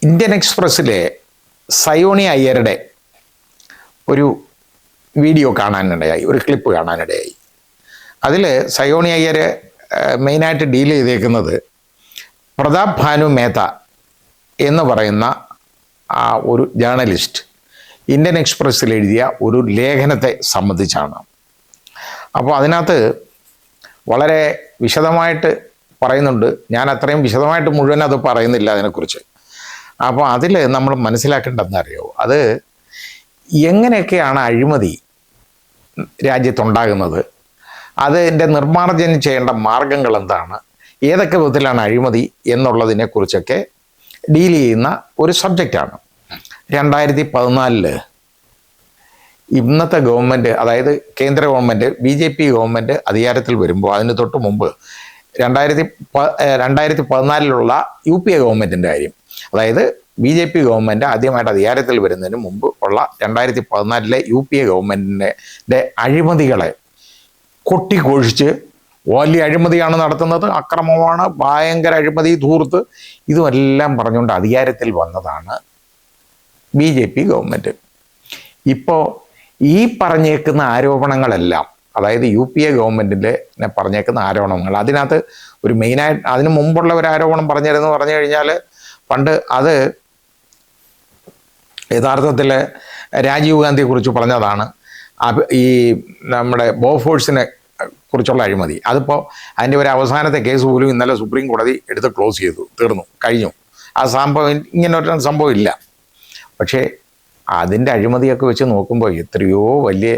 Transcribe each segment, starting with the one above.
Indian എക്സ്പ്രസ്സിലെ സയോണി അയ്യരുടെ ഒരു video കാണാനിടയായി, ഒരു ക്ലിപ്പ് കാണാനിടയായി. അതിൽ സയോണി അയ്യർ മെയിനായിട്ട് ഡീൽ ചെയ്തേക്കുന്നത് പ്രതാപ് ഭാനു മേത്ത എന്ന് പറയുന്ന ആ ഒരു ജേർണലിസ്റ്റ് ഇന്ത്യൻ എക്സ്പ്രസ്സിൽ എഴുതിയ ഒരു ലേഖനത്തെ സംബന്ധിച്ചാണ്. അപ്പോൾ അതിനകത്ത് വളരെ വിശദമായിട്ട് പറയുന്നുണ്ട്. ഞാൻ അത്രയും വിശദമായിട്ട് മുഴുവൻ അത് പറയുന്നില്ല അതിനെക്കുറിച്ച്. അപ്പോൾ അതിൽ നമ്മൾ മനസ്സിലാക്കേണ്ടതെന്ന് അറിയോ, അത് എങ്ങനെയൊക്കെയാണ് അഴിമതി രാജ്യത്തുണ്ടാകുന്നത്, അതിൻ്റെ നിർമ്മാർജ്ജനം ചെയ്യേണ്ട മാർഗങ്ങൾ എന്താണ്, ഏതൊക്കെ വിധത്തിലാണ് അഴിമതി എന്നുള്ളതിനെക്കുറിച്ചൊക്കെ ഡീൽ ചെയ്യുന്ന ഒരു സബ്ജക്റ്റാണ്. 2014 ഇന്നത്തെ ഗവൺമെൻറ്, അതായത് കേന്ദ്ര ഗവൺമെൻറ്, BJP ഗവൺമെൻറ് അധികാരത്തിൽ വരുമ്പോൾ അതിന് തൊട്ട് മുമ്പ് 2014 UPA ഗവൺമെൻറ്റിൻ്റെ കാര്യം, അതായത് BJP ഗവൺമെൻറ് ആദ്യമായിട്ട് അധികാരത്തിൽ വരുന്നതിന് മുമ്പ് ഉള്ള 2014 UPA ഗവൺമെൻറ്റിൻ്റെ അഴിമതികളെ കൊട്ടിഘോഷിച്ച് വലിയ അഴിമതിയാണ് നടത്തുന്നത്, അക്രമമാണ്, ഭയങ്കര അഴിമതി, ധൂർത്ത്, ഇതുമെല്ലാം പറഞ്ഞുകൊണ്ട് അധികാരത്തിൽ വന്നതാണ് BJP ഗവൺമെൻറ്. ഇപ്പോൾ ഈ പറഞ്ഞേക്കുന്ന ആരോപണങ്ങളെല്ലാം, അതായത് UPA ഗവൺമെൻറ്റിൻ്റെ പറഞ്ഞേക്കുന്ന ആരോപണങ്ങൾ, അതിനകത്ത് ഒരു മെയിനായിട്ട് അതിന് മുമ്പുള്ള ഒരു ആരോപണം പറഞ്ഞു കഴിഞ്ഞാൽ, പണ്ട് അത് യഥാർത്ഥത്തിൽ രാജീവ് ഗാന്ധിയെ കുറിച്ച് പറഞ്ഞതാണ്. ഈ നമ്മുടെ ബോഫോഴ്സിനെ കുറിച്ചുള്ള അഴിമതി, അതിപ്പോൾ അതിൻ്റെ ഒരു അവസാനത്തെ കേസ് പോലും ഇന്നലെ സുപ്രീം കോടതി എടുത്ത് ക്ലോസ് ചെയ്തു, തീർന്നു, കഴിഞ്ഞു. ആ സംഭവം, ഇങ്ങനെ ഒരു സംഭവം ഇല്ല. പക്ഷേ അതിൻ്റെ അഴിമതിയൊക്കെ വെച്ച് നോക്കുമ്പോൾ എത്രയോ വലിയ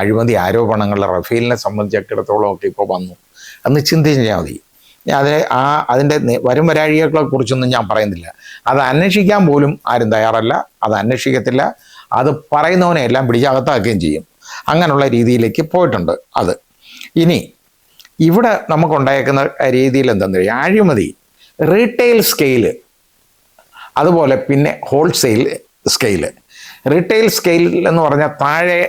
അഴിമതി ആരോപണങ്ങൾ റഫേലിനെ സംബന്ധിച്ചിടത്തോളം ഒക്കെ ഇപ്പോൾ വന്നു എന്ന് ചിന്തിച്ചാൽ മതി. അതിൻ്റെ വരും വരാഴികളെ കുറിച്ചൊന്നും ഞാൻ പറയുന്നില്ല. അത് അന്വേഷിക്കാൻ പോലും ആരും തയ്യാറല്ല, അത് അന്വേഷിക്കത്തില്ല, അത് പറയുന്നവനെ എല്ലാം പിടിച്ചകത്താക്കുകയും ചെയ്യും. അങ്ങനെയുള്ള രീതിയിലേക്ക് പോയിട്ടുണ്ട് അത്. ഇനി ഇവിടെ നമുക്കുണ്ടായേക്കുന്ന രീതിയിൽ എന്താണെന്ന് പറയുക, അഴിമതി റീറ്റെയിൽ സ്കെയില്, അതുപോലെ പിന്നെ ഹോൾസെയിൽ സ്കെയില്. റീറ്റെയിൽ സ്കെയിൽ എന്ന് പറഞ്ഞാൽ താഴെ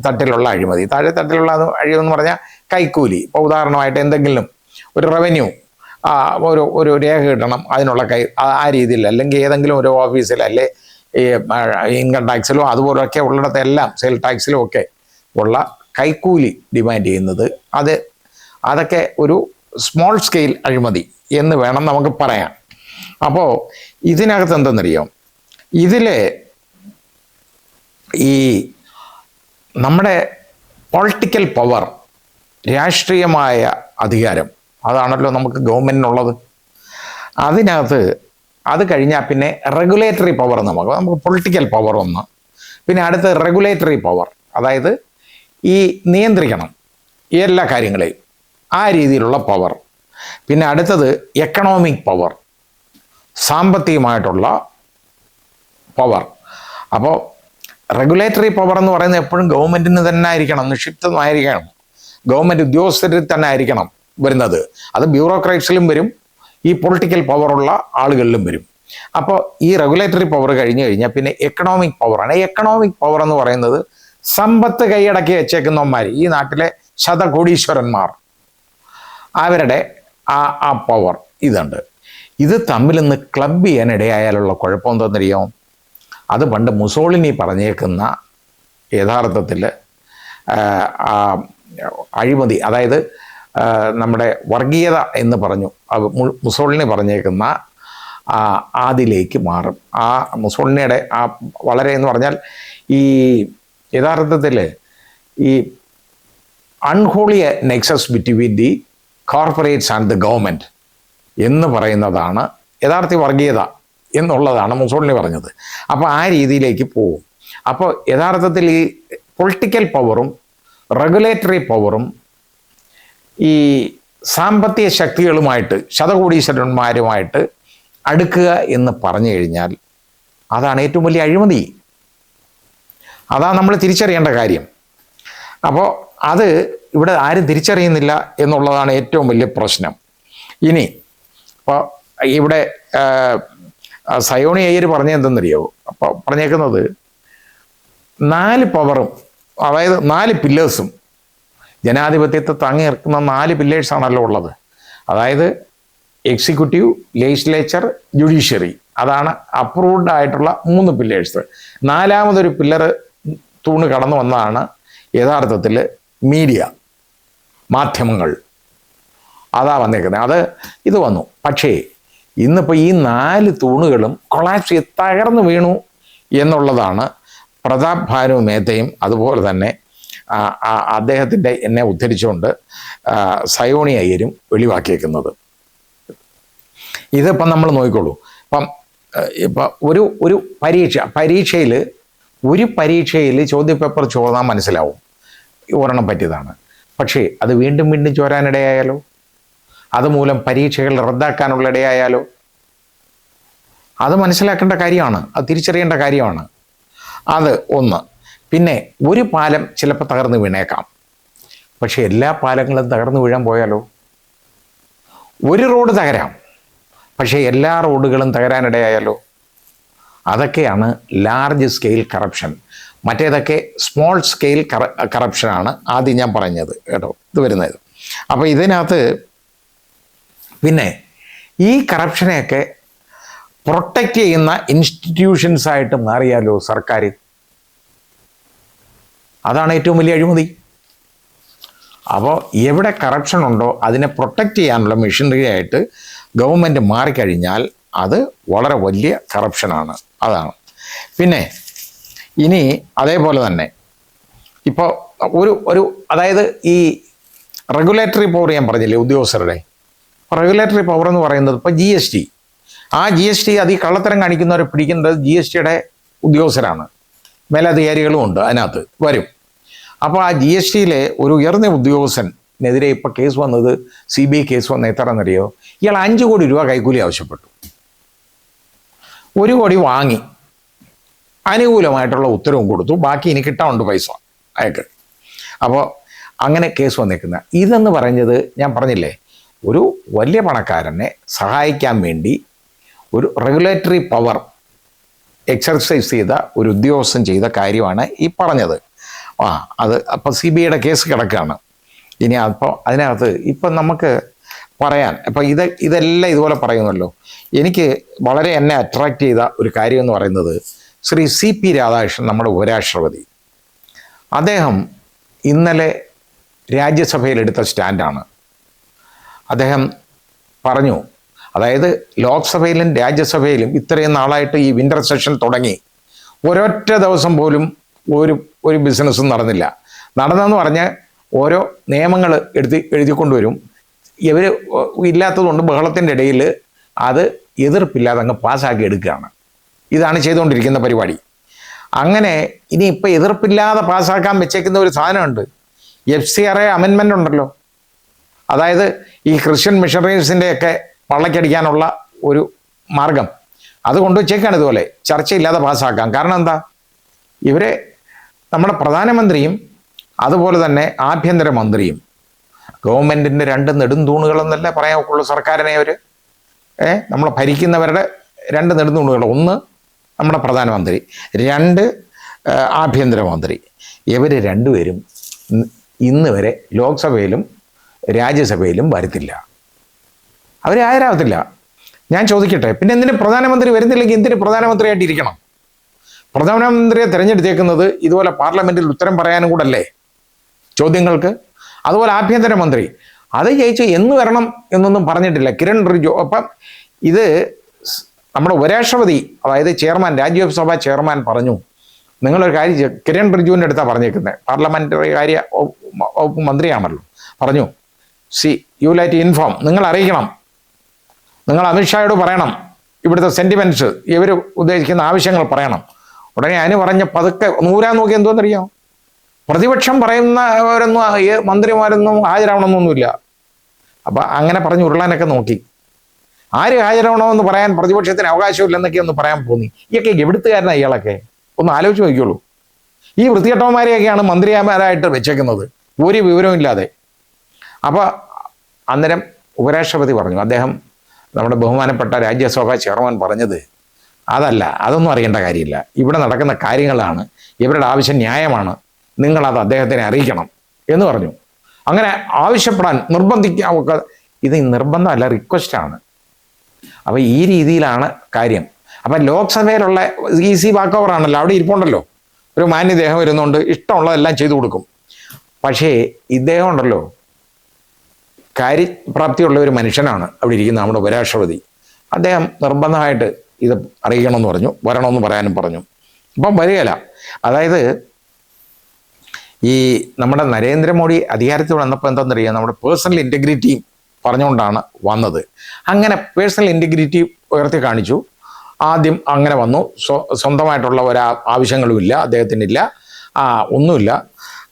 തട്ടിലുള്ള അഴിമതി. താഴെ തട്ടിലുള്ള അഴിമതി എന്ന് പറഞ്ഞാൽ കൈക്കൂലി. ഇപ്പോൾ ഉദാഹരണമായിട്ട് എന്തെങ്കിലും ഒരു റവന്യൂ ഒരു രേഖ കിട്ടണം, അതിനുള്ള ആ രീതിയിൽ, അല്ലെങ്കിൽ ഏതെങ്കിലും ഒരു ഓഫീസിൽ, അല്ലെ ഈ ഇൻകം ടാക്സിലോ അതുപോലൊക്കെ ഉള്ളിടത്തെല്ലാം സെയിൽ ടാക്സിലും ഒക്കെ ഉള്ള കൈക്കൂലി ഡിമാൻഡ് ചെയ്യുന്നത്, അതൊക്കെ ഒരു സ്മോൾ സ്കെയിൽ അഴിമതി എന്ന് വേണം നമുക്ക് പറയാം. അപ്പോൾ ഇതിനകത്ത് എന്തെന്നറിയാം, ഇതിൽ ഈ നമ്മുടെ പൊളിറ്റിക്കൽ പവർ, രാഷ്ട്രീയമായ അധികാരം, അതാണല്ലോ നമുക്ക് ഗവൺമെൻറ്റിനുള്ളത്. അതിനകത്ത് അത് കഴിഞ്ഞാൽ പിന്നെ റെഗുലേറ്ററി പവർ, നമുക്ക് പൊളിറ്റിക്കൽ പവർ ഒന്ന്, പിന്നെ അടുത്ത് റെഗുലേറ്ററി പവർ, അതായത് ഈ നിയന്ത്രിക്കണം എല്ലാ കാര്യങ്ങളെയും, ആ രീതിയിലുള്ള പവർ. പിന്നെ അടുത്തത് എക്കണോമിക് പവർ, സാമ്പത്തികമായിട്ടുള്ള പവർ. അപ്പോൾ റെഗുലേറ്ററി പവർ എന്ന് പറയുന്നത് എപ്പോഴും ഗവൺമെൻറ്റിന് തന്നെ ആയിരിക്കണം, നിക്ഷിപ്തമായിരിക്കണം, ഗവൺമെൻറ് ഉദ്യോഗസ്ഥരിൽ തന്നെ ആയിരിക്കണം വരുന്നത്. അത് ബ്യൂറോക്രാറ്റ്സിലും വരും, ഈ പൊളിറ്റിക്കൽ പവറുള്ള ആളുകളിലും വരും. അപ്പോൾ ഈ റെഗുലേറ്ററി പവർ കഴിഞ്ഞ് കഴിഞ്ഞാൽ പിന്നെ എക്കണോമിക് പവറാണ്. എക്കണോമിക് പവർ എന്ന് പറയുന്നത് സമ്പത്ത് കൈയടക്കി വെച്ചേക്കുന്നവന്മാർ, ഈ നാട്ടിലെ ശതകോടീശ്വരന്മാർ, അവരുടെ ആ പവർ ഇതുണ്ട്. ഇത് തമ്മിലൊന്ന് ക്ലബ് ചെയ്യാനിടയായാലുള്ള കുഴപ്പം എന്താണെന്നറിയാമോ, അത് പണ്ട് മുസോളിനി പറഞ്ഞേക്കുന്ന യഥാർത്ഥത്തിൽ അഴിമതി, അതായത് നമ്മുടെ വർഗീയത എന്ന് പറഞ്ഞു മുസോളിനി പറഞ്ഞേക്കുന്ന അതിലേക്ക് മാറും. ആ മുസോളിനിയുടെ ആ വളരെ എന്ന് പറഞ്ഞാൽ ഈ യഥാർത്ഥത്തിൽ ഈ unholy Nexus between the corporates and the government എന്ന് പറയുന്നതാണ് യഥാർത്ഥ വർഗീയത എന്നുള്ളതാണ് മുസോളിനി പറഞ്ഞത്. അപ്പോൾ ആ രീതിയിലേക്ക് പോകും. അപ്പോൾ യഥാർത്ഥത്തിൽ ഈ പൊളിറ്റിക്കൽ പവറും റെഗുലേറ്ററി പവറും ഈ സാമ്പത്തിക ശക്തികളുമായിട്ട്, ശതകോടീശ്വരന്മാരുമായിട്ട് അടുക്കുക എന്ന് പറഞ്ഞു കഴിഞ്ഞാൽ അതാണ് ഏറ്റവും വലിയ അഴിമതി. അതാണ് നമ്മൾ തിരിച്ചറിയേണ്ട കാര്യം. അപ്പോൾ അത് ഇവിടെ ആരും തിരിച്ചറിയുന്നില്ല എന്നുള്ളതാണ് ഏറ്റവും വലിയ പ്രശ്നം. ഇനി അപ്പോൾ ഇവിടെ സയോണി അയ്യർ പറഞ്ഞെന്തെന്നറിയോ, അപ്പോൾ പറഞ്ഞേക്കുന്നത് 4 പവറും, അതായത് 4 പില്ലേഴ്സും, ജനാധിപത്യത്തെ താങ്ങി നിർത്തുന്ന 4 പില്ലേഴ്സാണല്ലോ ഉള്ളത്. അതായത് എക്സിക്യൂട്ടീവ്, ലെജിസ്ലേച്ചർ, ജുഡീഷ്യറി, അതാണ് അപ്രൂവ്ഡ് ആയിട്ടുള്ള 3 പില്ലേഴ്സ്. 4മതൊരു പില്ലർ തൂണ് കടന്നു വന്നതാണ് യഥാർത്ഥത്തിൽ മീഡിയ, മാധ്യമങ്ങൾ. അതാ വന്നേക്കുന്നത്. ഇത് വന്നു. പക്ഷേ ഇന്നിപ്പോൾ ഈ 4 തൂണുകളും കൊളാപ്സ് ചെയ്ത് തകർന്നു വീണു എന്നുള്ളതാണ് പ്രതാപ് ഭാനു മേത്തയും അതുപോലെ തന്നെ അദ്ദേഹത്തിൻ്റെ എന്നെ ഉദ്ധരിച്ചുകൊണ്ട് സയോണി അയ്യരും വെളിവാക്കിയേക്കുന്നത്. ഇതിപ്പം നമ്മൾ നോക്കിക്കോളൂ. ഇപ്പം ഒരു പരീക്ഷയിൽ ചോദ്യപേപ്പർ ചോർന്നാൽ മനസ്സിലാവും ഒരെണ്ണം പറ്റിയതാണ്. പക്ഷേ അത് വീണ്ടും വീണ്ടും ചോരാനിടയായാലോ, അതുമൂലം പരീക്ഷകൾ റദ്ദാക്കാനുള്ള ഇടയായാലോ, അത് മനസ്സിലാക്കേണ്ട കാര്യമാണ്, അത് തിരിച്ചറിയേണ്ട കാര്യമാണ്. അത് ഒന്ന്. പിന്നെ ഒരു പാലം ചിലപ്പോൾ തകർന്നു വീണേക്കാം, പക്ഷെ എല്ലാ പാലങ്ങളും തകർന്നു വീഴാൻ പോയാലോ? ഒരു റോഡ് തകരാം, പക്ഷേ എല്ലാ റോഡുകളും തകരാനിടയായാലോ? അതൊക്കെയാണ് ലാർജ് സ്കെയിൽ കറപ്ഷൻ. മറ്റേതൊക്കെ സ്മോൾ സ്കെയിൽ കറപ്ഷനാണ് ആദ്യം ഞാൻ പറഞ്ഞത് കേട്ടോ, ഇത് വരുന്നത്. അപ്പോൾ ഇതിനകത്ത് പിന്നെ ഈ കറപ്ഷനെയൊക്കെ പ്രൊട്ടക്റ്റ് ചെയ്യുന്ന ഇൻസ്റ്റിറ്റ്യൂഷൻസായിട്ട് മാറിയാലോ സർക്കാർ? അതാണ് ഏറ്റവും വലിയ അഴിമതി. അപ്പോൾ എവിടെ കറപ്ഷൻ ഉണ്ടോ അതിനെ പ്രൊട്ടക്റ്റ് ചെയ്യാനുള്ള മെഷീനറി ആയിട്ട് ഗവൺമെൻറ് മാറിക്കഴിഞ്ഞാൽ അത് വളരെ വലിയ കറപ്ഷനാണ്. അതാണ്. പിന്നെ ഇനി അതേപോലെ തന്നെ ഇപ്പോൾ ഒരു അതായത് ഈ റെഗുലേറ്ററി പവർ ഞാൻ പറഞ്ഞില്ലേ ഉദ്യോഗസ്ഥരുടെ, റെഗുലേറ്ററി പവർ എന്ന് പറയുന്നത് ഇപ്പോൾ GST, ആ GST അത് ഈ കള്ളത്തരം കാണിക്കുന്നവരെ പിടിക്കുന്നത് GSTയുടെ ഉദ്യോഗസ്ഥരാണ്, മേലധികാരികളും ഉണ്ട് അതിനകത്ത് വരും. അപ്പോൾ ആ GSTയിലെ ഒരു ഉയർന്ന ഉദ്യോഗസ്ഥനെതിരെ ഇപ്പോൾ കേസ് വന്നത്, CBI കേസ് വന്ന എത്രയെന്നറിയോ? ഇയാൾ 5 കോടി രൂപ കൈക്കൂലി ആവശ്യപ്പെട്ടു. 1 കോടി വാങ്ങി, അനുകൂലമായിട്ടുള്ള ഉത്തരവും കൊടുത്തു, ബാക്കി ഇനി കിട്ടാനുണ്ട് പൈസ അയാൾക്ക്. അപ്പോൾ അങ്ങനെ കേസ് വന്നേക്കുന്ന ഇതെന്ന് പറഞ്ഞത് ഞാൻ പറഞ്ഞില്ലേ, ഒരു വലിയ പണക്കാരനെ സഹായിക്കാൻ വേണ്ടി ഒരു റെഗുലേറ്ററി പവർ എക്സർസൈസ് ചെയ്ത ഒരു ഉദ്യോഗസ്ഥൻ ചെയ്ത കാര്യമാണ് ഈ പറഞ്ഞത്. അത് അപ്പോൾ CBIയുടെ കേസ് കിടക്കുകയാണ്. ഇനി അപ്പോൾ അതിനകത്ത് ഇപ്പം നമുക്ക് പറയാൻ ഇപ്പം ഇതെല്ലാം ഇതുപോലെ പറയുമല്ലോ. എനിക്ക് വളരെ എന്നെ അട്രാക്റ്റ് ചെയ്ത ഒരു കാര്യം എന്ന് പറയുന്നത് ശ്രീ CP രാധാകൃഷ്ണൻ, നമ്മുടെ ഉപരാഷ്ട്രപതി. അദ്ദേഹം ഇന്നലെ രാജ്യസഭയിലെടുത്ത സ്റ്റാൻഡാണ്. അദ്ദേഹം പറഞ്ഞു, അതായത് ലോക്സഭയിലും രാജ്യസഭയിലും ഇത്രയും നാളായിട്ട് ഈ വിൻ്റർ സെഷൻ തുടങ്ങി ഒരൊറ്റ ദിവസം പോലും ഒരു ബിസിനസ്സും നടന്നില്ല. നടന്നെന്ന് പറഞ്ഞാൽ ഓരോ നിയമങ്ങൾ എഴുതിക്കൊണ്ടുവരും. ഇവർ ഇല്ലാത്തതുകൊണ്ട് ബഹളത്തിൻ്റെ ഇടയിൽ അത് എതിർപ്പില്ലാതെ അങ്ങ് പാസ്സാക്കി എടുക്കുകയാണ്. ഇതാണ് ചെയ്തുകൊണ്ടിരിക്കുന്ന പരിപാടി. അങ്ങനെ ഇനിയിപ്പോൾ എതിർപ്പില്ലാതെ പാസ്സാക്കാൻ വെച്ചേക്കുന്ന ഒരു സാധനമുണ്ട്, FCRA അമെൻമെൻ്റ് ഉണ്ടല്ലോ. അതായത് ഈ ക്രിസ്ത്യൻ മിഷണറീസിൻ്റെയൊക്കെ പള്ളക്കടിക്കാനുള്ള ഒരു മാർഗം അത് കൊണ്ടുവച്ചേക്കാണ്. ഇതുപോലെ ചർച്ചയില്ലാതെ പാസ്സാക്കാം. കാരണം എന്താ, ഇവരെ നമ്മുടെ പ്രധാനമന്ത്രിയും അതുപോലെ തന്നെ ആഭ്യന്തരമന്ത്രിയും ഗവൺമെൻറ്റിൻ്റെ 2 നെടുംതൂണുകളെന്നല്ലേ പറയാൻ ഒക്കുള്ളൂ സർക്കാരിനെ. അവർ നമ്മൾ ഭരിക്കുന്നവരുടെ 2 നെടുംതൂണുകൾ, ഒന്ന് നമ്മുടെ പ്രധാനമന്ത്രി, 2 ആഭ്യന്തരമന്ത്രി. ഇവർ 2 പേരും ഇന്ന് വരെ ലോക്സഭയിലും രാജ്യസഭയിലും വരുത്തില്ല, അവർ ഹാജരാകത്തില്ല. ഞാൻ ചോദിക്കട്ടെ, പിന്നെ എന്തിന് പ്രധാനമന്ത്രി വരുന്നില്ലെങ്കിൽ എന്തിന് പ്രധാനമന്ത്രിയായിട്ട് ഇരിക്കണം? പ്രധാനമന്ത്രിയെ തിരഞ്ഞെടുത്തേക്കുന്നത് ഇതുപോലെ പാർലമെൻറ്റിൽ ഉത്തരം പറയാനും കൂടല്ലേ ചോദ്യങ്ങൾക്ക്. അതുപോലെ ആഭ്യന്തരമന്ത്രി അത് ജയിച്ച് എന്ന് വരണം എന്നൊന്നും പറഞ്ഞിട്ടില്ല കിരൺ റിജിജു. അപ്പം ഇത് നമ്മുടെ ഉപരാഷ്ട്രപതി, അതായത് ചെയർമാൻ, രാജ്യസഭാ ചെയർമാൻ പറഞ്ഞു, നിങ്ങളൊരു കാര്യം കിരൺ റിജിജുവിൻ്റെ അടുത്താണ് പറഞ്ഞേക്കുന്നത്, പാർലമെൻ്ററി കാര്യ വകുപ്പ് മന്ത്രിയാണല്ലോ, പറഞ്ഞു, യു ലൈറ്റ് ഇൻഫോം, നിങ്ങൾ അറിയിക്കണം, നിങ്ങൾ അമിത്ഷായോട് പറയണം ഇവിടുത്തെ സെൻറ്റിമെൻറ്റ്സ്, ഇവർ ഉദ്ദേശിക്കുന്ന ആവശ്യങ്ങൾ പറയണം. ഉടനെ അതിന് പറഞ്ഞ പതുക്കെ നൂരാൻ നോക്കി എന്തോന്നറിയാം, പ്രതിപക്ഷം പറയുന്നവരൊന്നും മന്ത്രിമാരൊന്നും ഹാജരാവണമെന്നൊന്നുമില്ല. അപ്പം അങ്ങനെ പറഞ്ഞ് ഉരുളാനൊക്കെ നോക്കി. ആര് ഹാജരാവണമെന്ന് പറയാൻ പ്രതിപക്ഷത്തിന് അവകാശമില്ലെന്നൊക്കെ ഒന്ന് പറയാൻ തോന്നി. ഇയൊക്കെ എവിടുത്തുകാരനാണ് ഇയാളൊക്കെ, ഒന്ന് ആലോചിച്ച് നോക്കിയുള്ളൂ. ഈ വൃത്തികെട്ടവന്മാരെയൊക്കെയാണ് മന്ത്രിമാരായിട്ട് വെച്ചേക്കുന്നത്, ഒരു വിവരമില്ലാതെ. അപ്പോൾ അന്നേരം ഉപരാഷ്ട്രപതി പറഞ്ഞു, അദ്ദേഹം നമ്മുടെ ബഹുമാനപ്പെട്ട രാജ്യസഭാ ചെയർമാൻ പറഞ്ഞത് അതല്ല, അതൊന്നും അറിയേണ്ട കാര്യമില്ല, ഇവിടെ നടക്കുന്ന കാര്യങ്ങളാണ്, ഇവരുടെ ആവശ്യം ന്യായമാണ്, നിങ്ങളത് അദ്ദേഹത്തിനെ അറിയിക്കണം എന്ന് പറഞ്ഞു. അങ്ങനെ ആവശ്യപ്പെടാൻ നിർബന്ധിക്കാൻ, ഇത് നിർബന്ധമല്ല, റിക്വസ്റ്റാണ്. അപ്പോൾ ഈ രീതിയിലാണ് കാര്യം. അപ്പം ലോക്സഭയിലുള്ള ഈസി വാക്ക് ഓവറാണല്ലോ, അവിടെ ഇരിപ്പുണ്ടല്ലോ, ഒരു മാന്യദേഹം വരുന്നുണ്ട്, ഇഷ്ടമുള്ളതെല്ലാം ചെയ്തു കൊടുക്കും. പക്ഷേ ഇദ്ദേഹം ഉണ്ടല്ലോ, കാര്യപ്രാപ്തിയുള്ള ഒരു മനുഷ്യനാണ് അവിടെ ഇരിക്കുന്ന നമ്മുടെ ഉപരാഷ്ട്രപതി. അദ്ദേഹം നിർബന്ധമായിട്ട് ഇത് അറിയിക്കണമെന്ന് പറഞ്ഞു, വരണമെന്ന് പറയാനും പറഞ്ഞു. അപ്പം വരികയില്ല. അതായത് ഈ നമ്മുടെ നരേന്ദ്രമോദി അധികാരത്തിൽ വന്നപ്പോൾ എന്താണെന്നറിയാം, നമ്മുടെ പേഴ്സണൽ ഇൻറ്റഗ്രിറ്റി പറഞ്ഞുകൊണ്ടാണ് വന്നത്. അങ്ങനെ പേഴ്സണൽ ഇൻറ്റഗ്രിറ്റി ഉയർത്തി കാണിച്ചു. ആദ്യം അങ്ങനെ വന്നു, സ്വന്തമായിട്ടുള്ള ഒരു ആവശ്യങ്ങളുമില്ല അദ്ദേഹത്തിനില്ല, ഒന്നുമില്ല.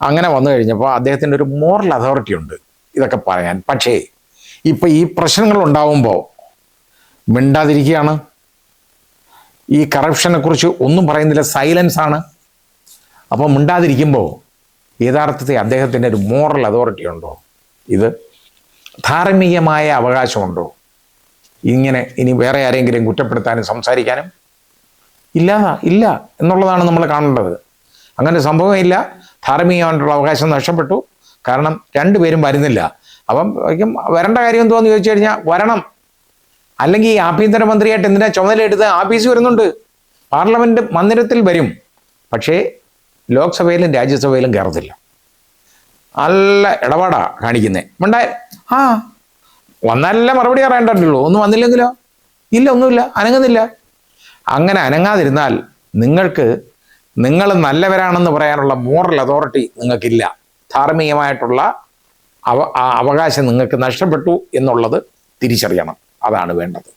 അങ്ങനെ വന്നു കഴിഞ്ഞപ്പോൾ അദ്ദേഹത്തിൻ്റെ ഒരു മോറൽ അതോറിറ്റി ഉണ്ട് ഇതൊക്കെ പറയാൻ. പക്ഷേ ഇപ്പം ഈ പ്രശ്നങ്ങൾ ഉണ്ടാവുമ്പോൾ മിണ്ടാതിരിക്കുകയാണ്. ഈ കറപ്ഷനെ കുറിച്ച് ഒന്നും പറയുന്നില്ല, സൈലൻസ് ആണ്. അപ്പോൾ മിണ്ടാതിരിക്കുമ്പോൾ യഥാർത്ഥത്തിൽ അദ്ദേഹത്തിൻ്റെ ഒരു മോറൽ അതോറിറ്റി ഉണ്ടോ? ഇത് ധാർമ്മികമായ അവകാശമുണ്ടോ ഇങ്ങനെ ഇനി വേറെ ആരെങ്കിലും കുറ്റപ്പെടുത്താനും സംസാരിക്കാനും? ഇല്ല എന്നുള്ളതാണ് നമ്മൾ കാണേണ്ടത്. അങ്ങനെ സംഭവമില്ല. ധാർമ്മികമായിട്ടുള്ള അവകാശം നഷ്ടപ്പെട്ടു. കാരണം രണ്ടുപേരും വരുന്നില്ല. അപ്പം വരേണ്ട കാര്യം എന്തോന്ന് ചോദിച്ചു കഴിഞ്ഞാൽ വരണം. അല്ലെങ്കിൽ ഈ ആഭ്യന്തരമന്ത്രിയായിട്ട് എന്തിനാ ചുമതല എടുത്ത് ആഫീസ് വരുന്നുണ്ട്, പാർലമെന്റ് മന്ദിരത്തിൽ വരും, പക്ഷേ ലോക്സഭയിലും രാജ്യസഭയിലും കയറത്തില്ല. നല്ല ഇടപാടാ കാണിക്കുന്നേ. വന്നാലല്ലേ മറുപടി പറയേണ്ടതുള്ളൂ. ഒന്നും വന്നില്ലെങ്കിലോ? ഇല്ല, ഒന്നുമില്ല, അനങ്ങുന്നില്ല. അങ്ങനെ അനങ്ങാതിരുന്നാൽ നിങ്ങൾ നല്ലവരാണെന്ന് പറയാനുള്ള മോറൽ അതോറിറ്റി നിങ്ങൾക്കില്ല. ധാർമ്മികമായിട്ടുള്ള അവകാശം നിങ്ങൾക്ക് നഷ്ടപ്പെട്ടു എന്നുള്ളത് തിരിച്ചറിയണം. അതാണ് വേണ്ടത്.